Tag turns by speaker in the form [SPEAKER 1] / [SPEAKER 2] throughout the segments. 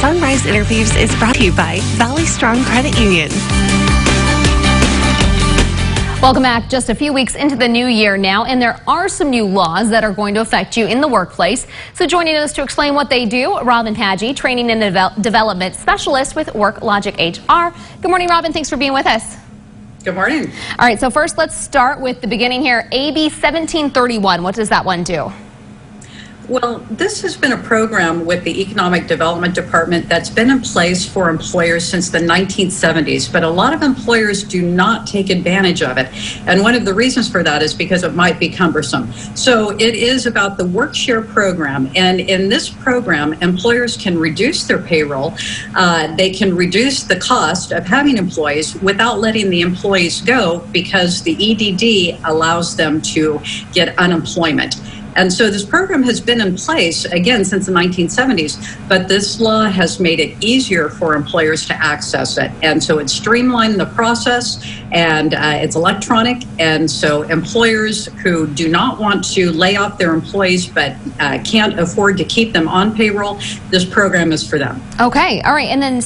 [SPEAKER 1] Sunrise Interviews is brought to you by Valley Strong Credit Union.
[SPEAKER 2] Welcome back. Just a few weeks into the new year now, and there are some new laws that are going to affect you in the workplace. So joining us to explain what they do, Robin Paggi, Training and Development Specialist with WorkLogic HR. Good morning, Robin. Thanks for being with us.
[SPEAKER 3] Good morning.
[SPEAKER 2] All right, so first let's start with the beginning here. AB 1731, what does that one do?
[SPEAKER 3] Well, this has been a program with the Economic Development Department that's been in place for employers since the 1970s, but a lot of employers do not take advantage of it. And one of the reasons for that is because it might be cumbersome. So it is about the WorkShare program. And in this program, employers can reduce their payroll. They can reduce the cost of having employees without letting the employees go because the EDD allows them to get unemployment. And so this program has been in place, again, since the 1970s, but this law has made it easier for employers to access it. And so it's streamlined the process, and it's electronic. And so employers who do not want to lay off their employees but can't afford to keep them on payroll, this program is for them.
[SPEAKER 2] Okay, all right. And then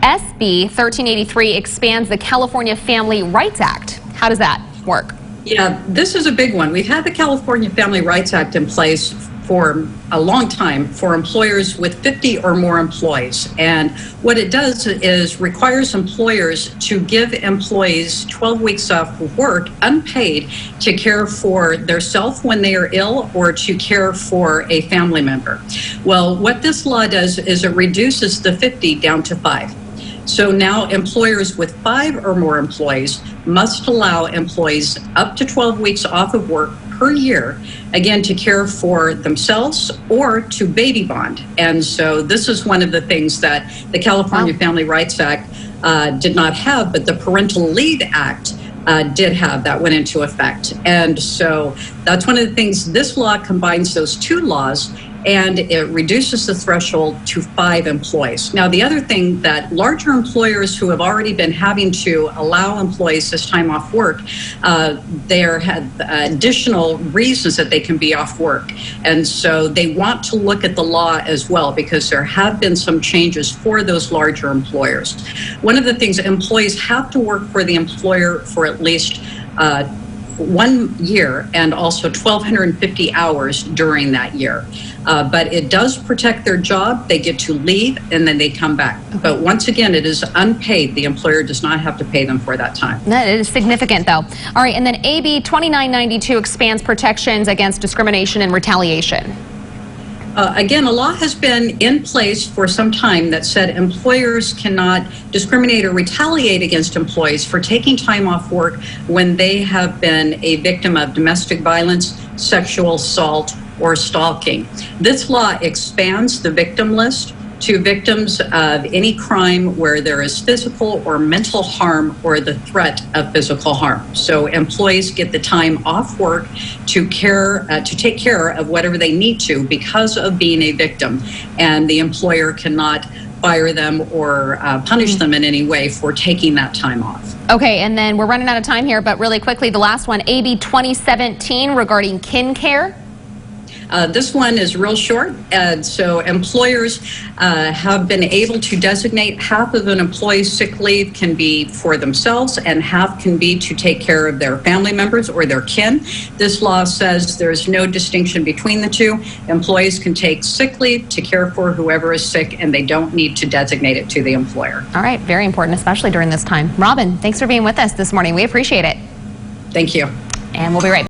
[SPEAKER 2] SB 1383 expands the California Family Rights Act. How does that work?
[SPEAKER 3] Yeah, this is a big one. We've had the California Family Rights Act in place for a long time for employers with 50 or more employees. And what it does is requires employers to give employees 12 weeks off of work unpaid to care for themselves when they are ill or to care for a family member. Well, what this law does is it reduces the 50 down to 5. So now employers with 5 or more employees must allow employees up to 12 weeks off of work per year, again, to care for themselves or to baby bond. And so this is one of the things that the California Family Rights Act did not have, but the Parental Leave Act did have. That went into effect. And so that's one of the things. This law combines those two laws, and it reduces the threshold to 5 employees. Now, the other thing that larger employers who have already been having to allow employees this time off work, there had additional reasons that they can be off work. And so they want to look at the law as well because there have been some changes for those larger employers. One of the things, employees have to work for the employer for at least 1 year and also 1,250 hours during that year. But it does protect their job. They get to leave and then they come back. But once again, it is unpaid. The employer does not have to pay them for that time.
[SPEAKER 2] That is significant, though. All right, and then AB 2992 expands protections against discrimination and retaliation.
[SPEAKER 3] Again, a law has been in place for some time that said employers cannot discriminate or retaliate against employees for taking time off work when they have been a victim of domestic violence, sexual assault, or stalking. This law expands the victim list to victims of any crime where there is physical or mental harm or the threat of physical harm. So employees get the time off work to take care of whatever they need to because of being a victim, and the employer cannot fire them or punish them in any way for taking that time off.
[SPEAKER 2] Okay, and then we're running out of time here, but really quickly, the last one, AB 2017 regarding kin care.
[SPEAKER 3] This one is real short. So employers have been able to designate half of an employee's sick leave can be for themselves and half can be to take care of their family members or their kin. This law says there's no distinction between the two. Employees can take sick leave to care for whoever is sick, and they don't need to designate it to the employer.
[SPEAKER 2] All right, very important, especially during this time. Robin, thanks for being with us this morning. We appreciate it.
[SPEAKER 3] Thank you.
[SPEAKER 2] And we'll be right back.